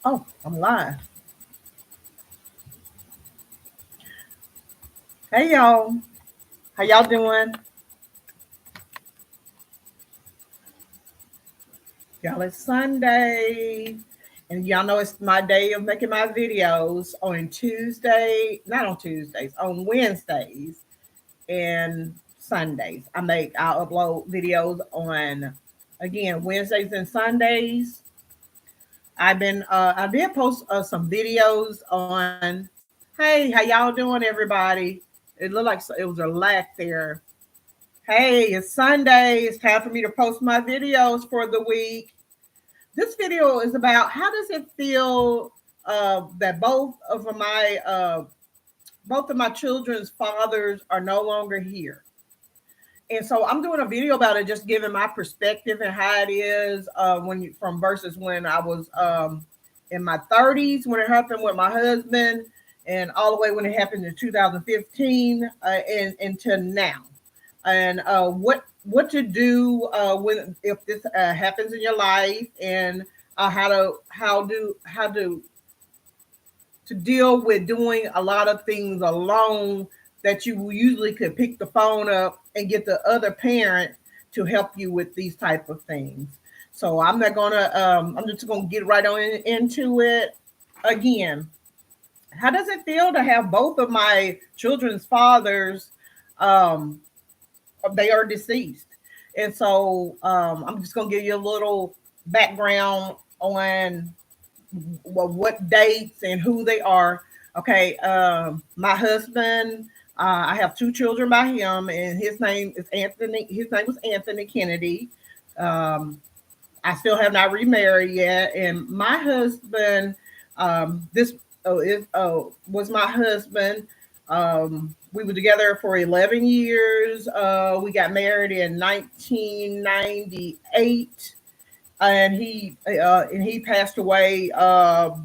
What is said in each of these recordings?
Oh, I'm live. Hey y'all, how y'all doing? Y'all, it's Sunday, and y'all know it's my day of making my videos on Tuesday, not on Tuesdays, on Wednesdays and Sundays. I'll upload videos on again Wednesdays and Sundays. I did post some videos on. Hey, how y'all doing, everybody? It looked like it was a lack there. Hey, it's Sunday. It's time for me to post my videos for the week. This video is about how does it feel that both of my children's fathers are no longer here. And so I'm doing a video about it, just giving my perspective and how it is from versus when I was in my 30s when it happened with my husband, and all the way when it happened in 2015 and until now, and what to do when if this happens in your life, and how to deal with doing a lot of things alone that you usually could pick the phone up and get the other parent to help you with these type of things. So I'm just gonna get right on into it. Again, how does it feel to have both of my children's fathers? um they are deceased. And so I'm just going to give you a little background on what dates and who they are. Okay, my husband, I have two children by him, and his name is Anthony. His name was Anthony Kennedy. Um, I still have not remarried yet, and my husband, this was my husband. We were together for 11 years. We got married in 1998, and he passed away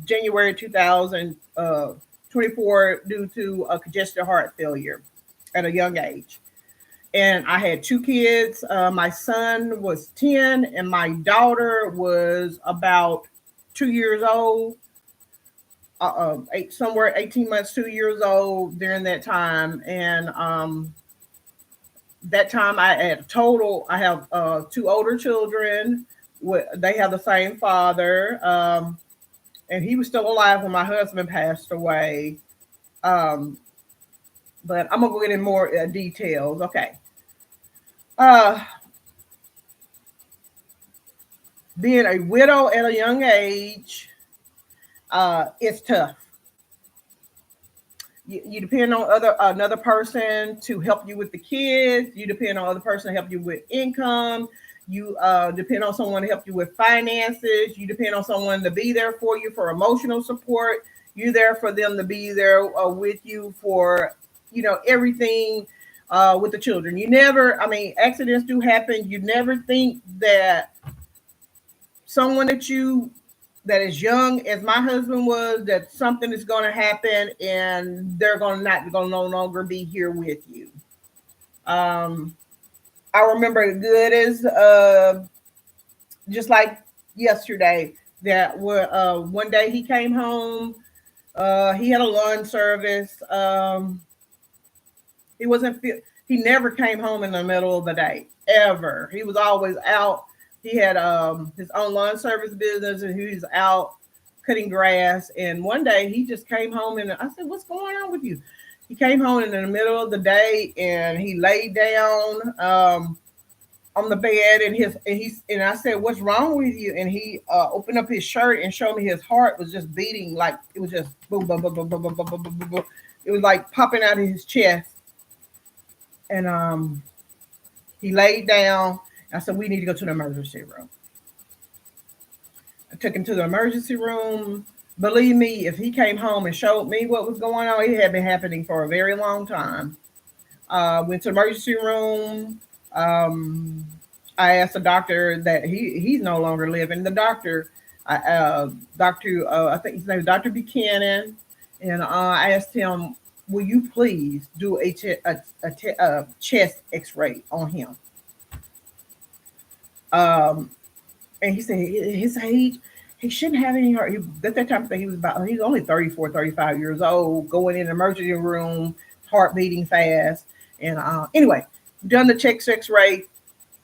January 2024 due to a congestive heart failure at a young age. And I had two kids. My son was 10, and my daughter was about 2 years old. Somewhere 18 months, 2 years old during that time. And that time I had a total. I have two older children. They have the same father, and he was still alive when my husband passed away. Um, but I'm gonna go get in more details. Okay. Uh, Being a widow at a young age, it's tough. You depend on another person to help you with the kids. You depend on other person to help you with income. You depend on someone to help you with finances. You depend on someone to be there for you for emotional support. You're there for them to be there with you for everything with the children. You never, I mean, accidents do happen. You never think that someone that is young as my husband was, that something is going to happen and they're going to no longer be here with you. um I remember it good as just like yesterday, that one day he came home. He had a lawn service. He wasn't he never came home in the middle of the day, ever. He was always out. He had his own lawn service business, and he was out cutting grass. And one day he just came home, and I said, "What's going on with you?" He came home in the middle of the day, and he laid down on the bed, and I said, "What's wrong with you?" And he opened up his shirt and showed me his heart was just beating, like it was just boom, boom, boom, boom, boom, boom, boom, boom, boom, boom. It was like popping out of his chest. And he laid down. I said, "We need to go to the emergency room." I took him to the emergency room. Believe me, if he came home and showed me what was going on, it had been happening for a very long time. Went to the emergency room. Um, I asked the doctor that he's no longer living. The doctor, Doctor, I think his name is Doctor Buchanan, and I asked him, "Will you please do a chest X-ray on him?" Um, and he said his age. he shouldn't have any heart. At that time, I think he's only 34, 35 years old, going in the emergency room, heart beating fast. And anyway, done the chest X-ray.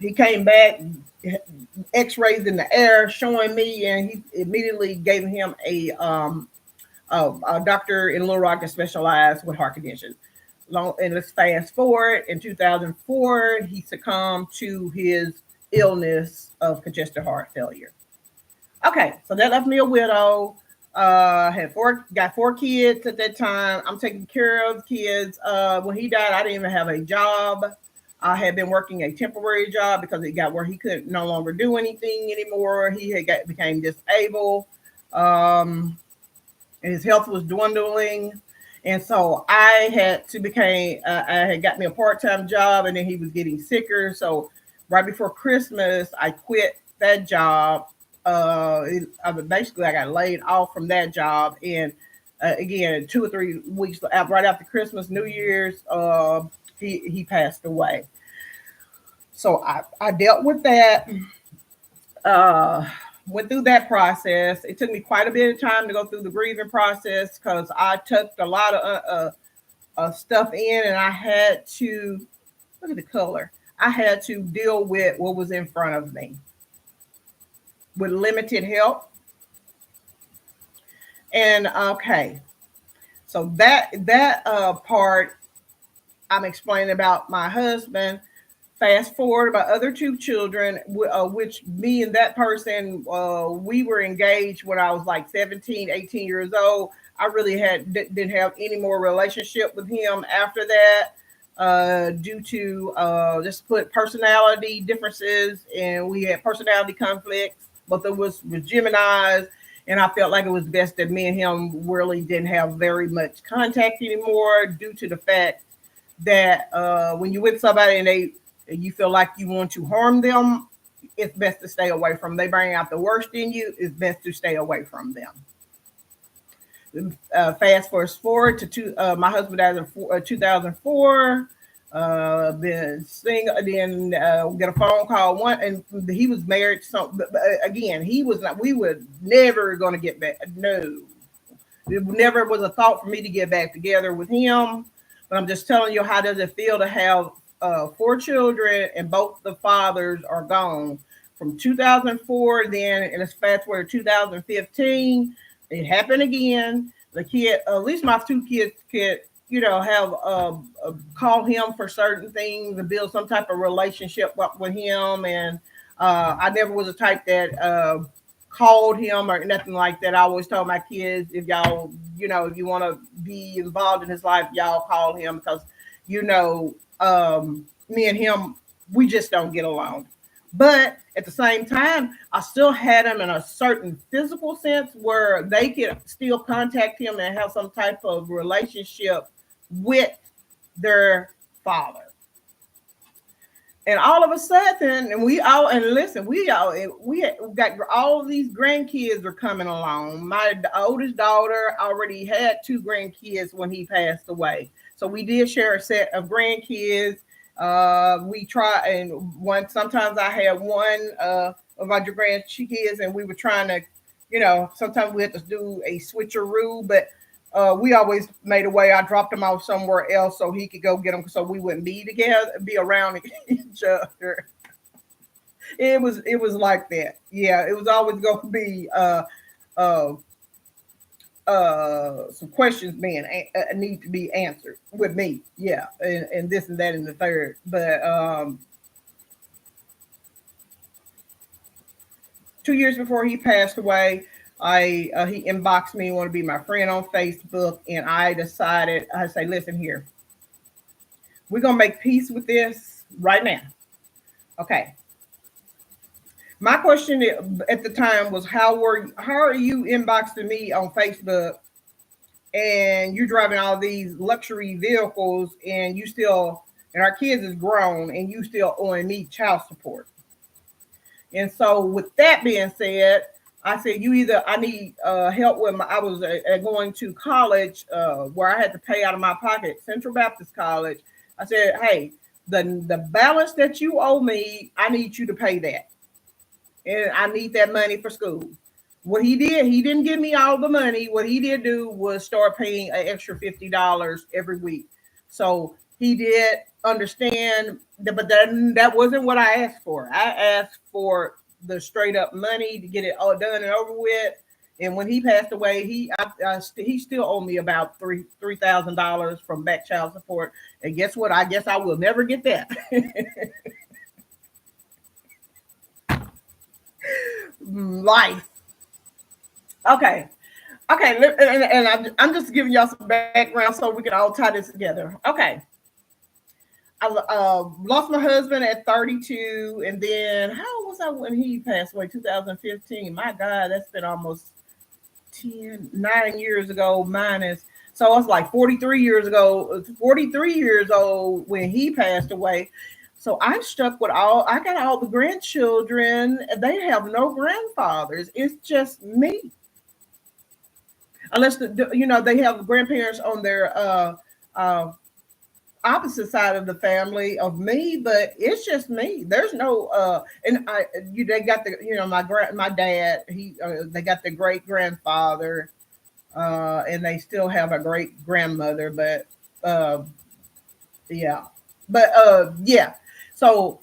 He came back, X-rays in the air showing me, and he immediately gave him a doctor in Little Rock that specialized with heart conditions. And let's fast forward. In 2004, he succumbed to his illness of congestive heart failure. Okay, so that left me a widow. Got four kids at that time. I'm taking care of kids. When he died, I didn't even have a job. I had been working a temporary job because it got where he could no longer do anything anymore. He became disabled. And his health was dwindling. And so I had got me a part-time job, and then he was getting sicker. So right before Christmas, I quit that job. Basically, I got laid off from that job. And again, 2 or 3 weeks right after Christmas, New Year's, he passed away. So I dealt with that. Went through that process. It took me quite a bit of time to go through the grieving process because I took a lot of stuff in, and I had to look at the color. I had to deal with what was in front of me with limited help. And okay, so that part I'm explaining about my husband. Fast forward, my other 2 children, which me and that person, we were engaged when I was like 17, 18 years old. I really didn't have any more relationship with him after that, due to just put personality differences, and we had personality conflicts. But there was Geminis, and I felt like it was best that me and him really didn't have very much contact anymore, due to the fact that when you with somebody and you feel like you want to harm them, it's best to stay away from them. They bring out the worst in you. It's best to stay away from them. Fast forward to my husband died in 2004. Been single, then get a phone call and he was married. So, but again, he was not. We were never going to get back. No, it never was a thought for me to get back together with him. But I'm just telling you, how does it feel to have 4 children and both the fathers are gone from 2004? Then, and let's fast forward to 2015. It happened again. The kid, at least my 2 kids, could have call him for certain things and build some type of relationship with him. And I never was a type that called him or nothing like that. I always told my kids, if y'all, if you want to be involved in his life, y'all call him, because me and him, we just don't get along. But at the same time, I still had him in a certain physical sense where they could still contact him and have some type of relationship with their father. And all of a sudden, we got all of these grandkids are coming along. My oldest daughter already had 2 grandkids when he passed away. So we did share a set of grandkids. We try, and sometimes I had one of my grandkids, and we were trying to, sometimes we had to do a switcheroo, but we always made a way. I dropped him off somewhere else so he could go get them, so we wouldn't be around each other. It was like that. Yeah, it was always going to be some questions being need to be answered with me. Yeah, and this and that and the third. But 2 years before he passed away, he inboxed me, want to be my friend on Facebook, and I decided, I say, listen here, we're gonna make peace with this right now. Okay. My question at the time was, how are you inboxing me on Facebook, and you're driving all these luxury vehicles, and our kids is grown, and you still owing me child support? And so with that being said, I said, I need help with I was going to college where I had to pay out of my pocket, Central Baptist College. I said, hey, the balance that you owe me, I need you to pay that. And I need that money for school. What he did, he didn't give me all the money. What he did do was start paying an extra $50 every week. So he did understand, but that wasn't what I asked for. I asked for the straight up money to get it all done and over with. And when he passed away, he still owed me about $3,000 from back child support. And guess what? I guess I will never get that. Life. Okay. Okay. And I'm just giving y'all some background so we can all tie this together. Okay. I lost my husband at 32. And then how old was I when he passed away? 2015. My God, that's been almost 9 years ago minus. So I was like 43 years ago, 43 years old when he passed away. So I'm stuck with I got all the grandchildren. They have no grandfathers. It's just me. Unless they have grandparents on their opposite side of the family of me, but it's just me. There's no they got my dad, they got the great grandfather, and they still have a great grandmother, but yeah. Yeah. So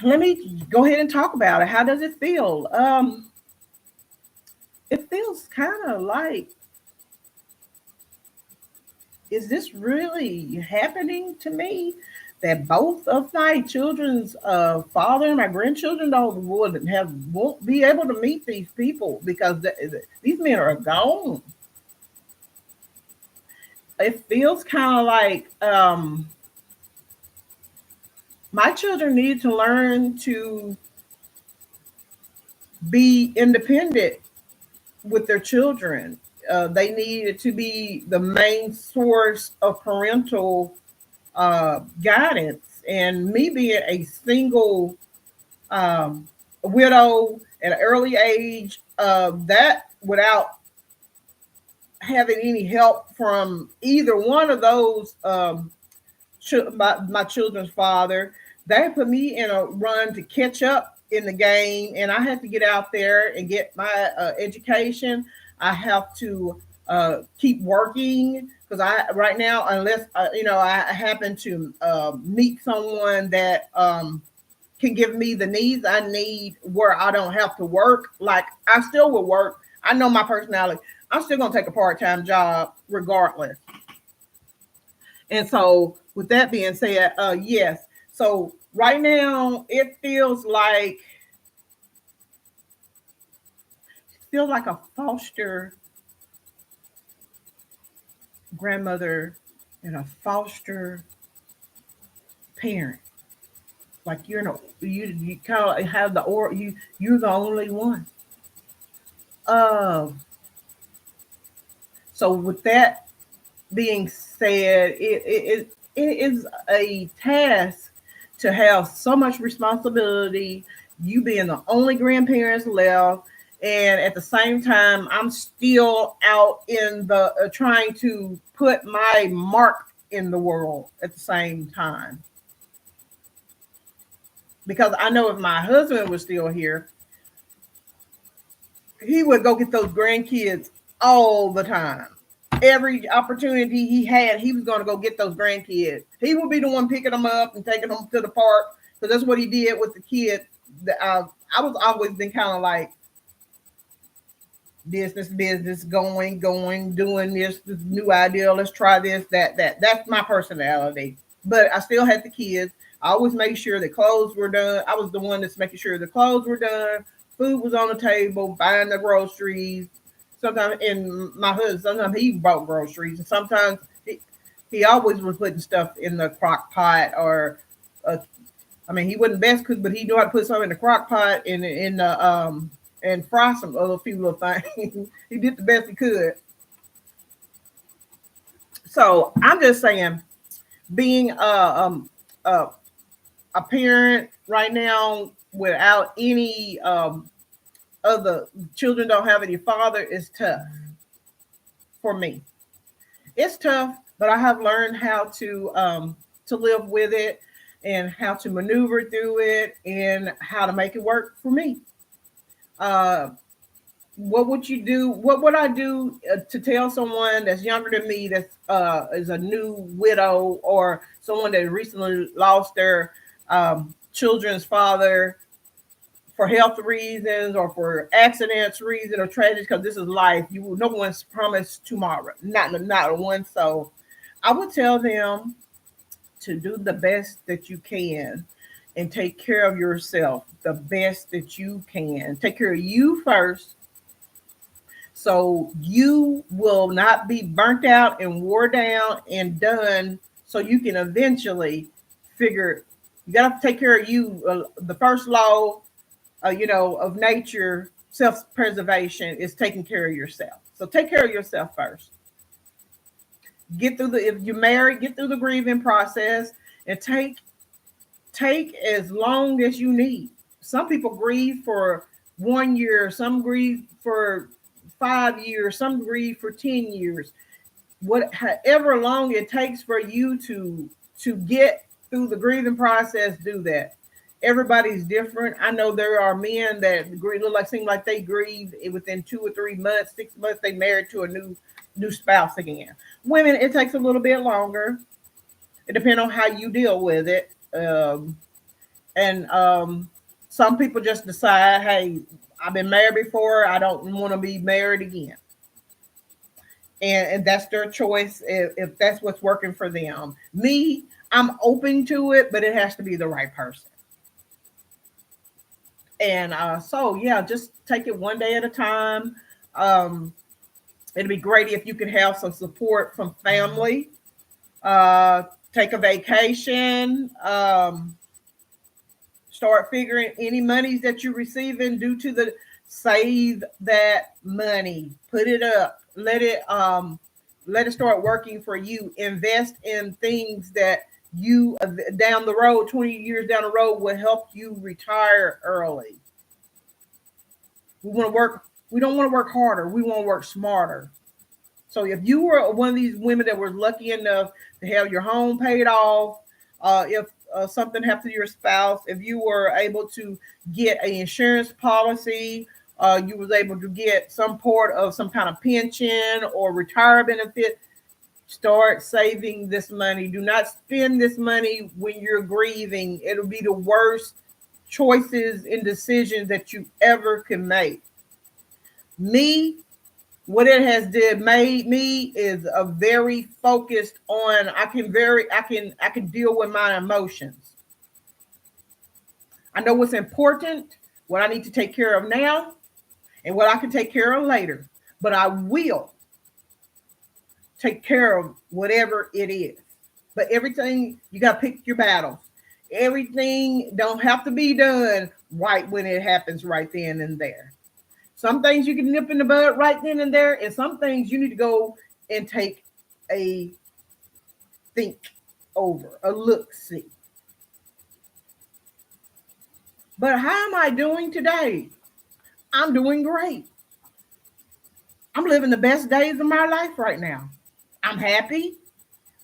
let me go ahead and talk about it. How does it feel? It feels kind of like, is this really happening to me? That both of my children's father and my grandchildren won't be able to meet these people because these men are gone. It feels kind of like my children need to learn to be independent with their children. They needed to be the main source of parental guidance. And me being a single widow at an early age, that without having any help from either one of those, my children's father, they put me in a run to catch up in the game, and I had to get out there and get my education. I have to keep working because right now, unless I happen to meet someone that can give me the needs I need where I don't have to work. Like I still will work. I know my personality. I'm still gonna take a part-time job regardless. And so, with that being said, yes. So right now, it feels like a foster grandmother and a foster parent. Like you kind of have you're the only one. So with that being said, it is a task to have so much responsibility. You being the only grandparents left, and at the same time, I'm still out in the trying to put my mark in the world at the same time. Because I know if my husband was still here, he would go get those grandkids all the time. Every opportunity he had, he was going to go get those grandkids. He would be the one picking them up and taking them to the park because that's what he did with the kids. I was always been kind of like business, going, doing this new idea. Let's try this, that. That's my personality. But I still had the kids. I always made sure the clothes were done. I was the one that's making sure the clothes were done, food was on the table, buying the groceries. Sometimes, and my husband, sometimes he bought groceries, and sometimes he always was putting stuff in the crock pot, or he wasn't best cook, but he knew how to put something in the crock pot and fry a few little things. He did the best he could. So I'm just saying, being a parent right now without any other children, don't have any father, is tough for me. It's tough, but I have learned how to live with it and how to maneuver through it and how to make it work for me. what would you do? What would I do to tell someone that's younger than me that's is a new widow or someone that recently lost their children's father for health reasons or for accidents reasons or tragedy, because this is life. You no one's promised tomorrow, not one. So I would tell them to do the best that you can and take care of yourself the best that you can. Take care of you first so you will not be burnt out and wore down and done, so you can eventually figure you got to take care of you. The first law of nature, self-preservation, is taking care of yourself. So take care of yourself first. Get through if you're married, get through the grieving process and take as long as you need. Some people grieve for 1 year, some grieve for 5 years, some grieve for 10 years. However long it takes for you to get through the grieving process, do that. Everybody's different. I know there are men that seem like they grieve within 2 or 3 months, 6 months, they married to a new spouse again. Women, it takes a little bit longer. It depends on how you deal with it. And some people just decide, hey, I've been married before, I don't want to be married again. And that's their choice if that's what's working for them. Me, I'm open to it, but it has to be the right person. And so, yeah, just take it one day at a time. It'd be great if you could have some support from family. Take a vacation. Start figuring any monies that you're receiving due to the save that money. Put it up. Let it start working for you. Invest in things that you down the road, 20 years down the road, will help you retire early. We don't want to work harder. We want to work smarter. So if you were one of these women that were lucky enough to have your home paid off, if something happened to your spouse, if you were able to get an insurance policy, you was able to get some part of some kind of pension or retirement benefit, start saving this money. Do not spend this money when you're grieving. It'll be the worst choices and decisions that you ever can make. Me, what it has made me is a very focused on I can deal with my emotions. I know what's important, what I need to take care of now, and what I can take care of later. But I will take care of whatever it is. But everything, you got to pick your battles. Everything don't have to be done right when it happens right then and there. Some things you can nip in the bud right then and there, and some things you need to go and take a think over, a look see. But how am I doing today? I'm doing great. I'm living the best days of my life right now. I'm happy.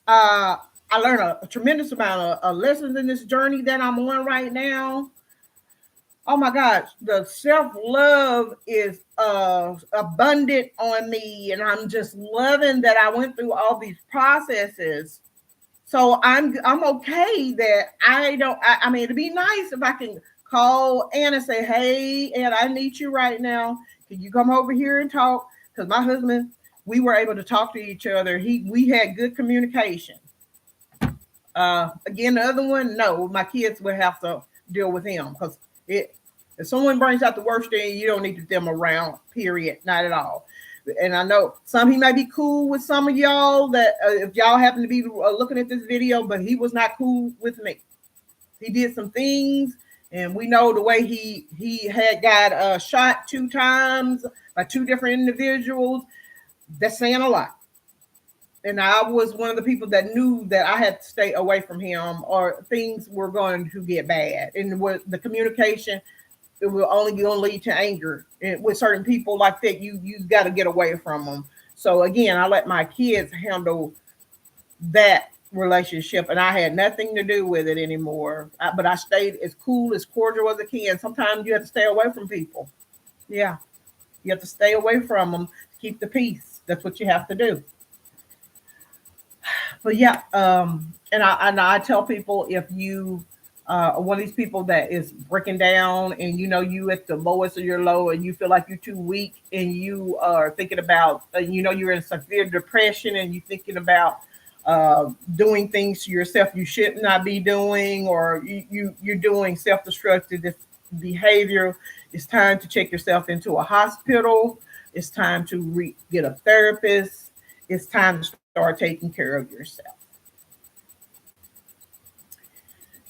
I learned a tremendous amount of lessons in this journey that I'm on right now. Oh my gosh, the self-love is abundant on me, and I'm just loving that I went through all these processes. So I'm okay that I mean, it'd be nice if I can call Ann and say, hey, Ann, I need you right now. Can you come over here and talk? Because my husband, we were able to talk to each other. We had good communication. Again, the other one, no, my kids would have to deal with him because if someone brings out the worst thing, you don't need them around, period. Not at all. And I know he may be cool with some of y'all that if y'all happen to be looking at this video, but he was not cool with me. He did some things, and we know the way he had got shot 2 times by 2 different individuals. That's saying a lot. And I was one of the people that knew that I had to stay away from him or things were going to get bad. And with the communication, it will only going to lead to anger. And with certain people like that, you got to get away from them. So again, I let my kids handle that relationship, and I had nothing to do with it anymore. But I stayed as cool, as cordial as I can. Sometimes you have to stay away from people. Yeah. You have to stay away from them. Keep the peace. That's what you have to do. But yeah, and I tell people, if you are one of these people that is breaking down and you know you at the lowest of your low and you feel like you're too weak and you are thinking about you know you're in severe depression and you're thinking about doing things to yourself you should not be doing, or you're doing self-destructive behavior, it's time to check yourself into a hospital. It's time to get a therapist. It's time to start taking care of yourself.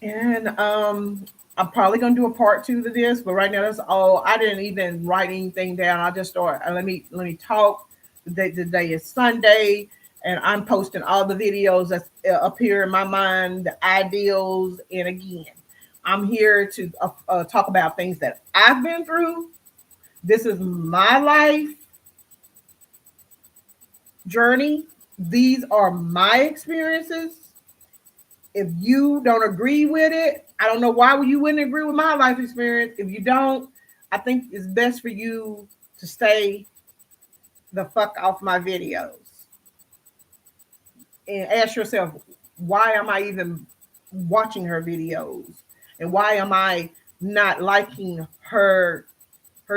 And I'm probably gonna do a part two to this, but right now that's all. I didn't even write anything down. I just started. Let me talk. Today is Sunday, and I'm posting all the videos that's up here in my mind, the ideals. And again, I'm here to talk about things that I've been through. This is my life journey. These are my experiences. If you don't agree with it, I don't know why you wouldn't agree with my life experience. If you don't, I think it's best for you to stay the fuck off my videos and ask yourself, why am I even watching her videos? And why am I not liking her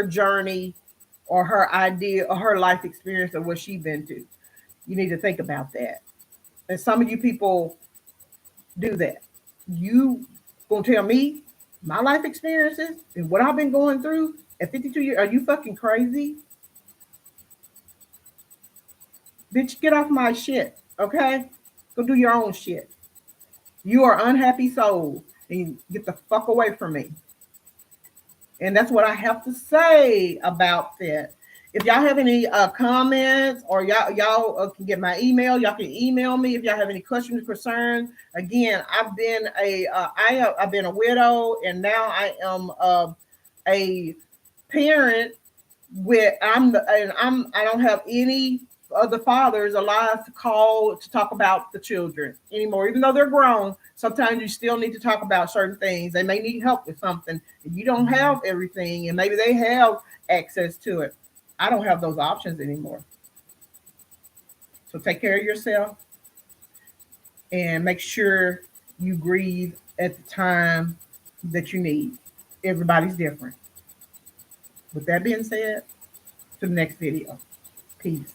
journey or her idea or her life experience of what she's been through? You need to think about that. And some of you people do that. You gonna tell me my life experiences and what I've been going through at 52 years? Are you fucking crazy? Bitch, get off my shit, okay? Go do your own shit. You are unhappy soul, and get the fuck away from me. And that's what I have to say about that. If y'all have any comments, or y'all can get my email, y'all can email me if y'all have any questions or concerns. Again, I've been I've been a widow, and now I am a parent with I don't have any other fathers alive to call to talk about the children anymore, even though they're grown. Sometimes you still need to talk about certain things. They may need help with something, and you don't have everything, and maybe they have access to it. I don't have those options anymore. So take care of yourself and make sure you grieve at the time that you need. Everybody's different. With that being said, to the next video. Peace.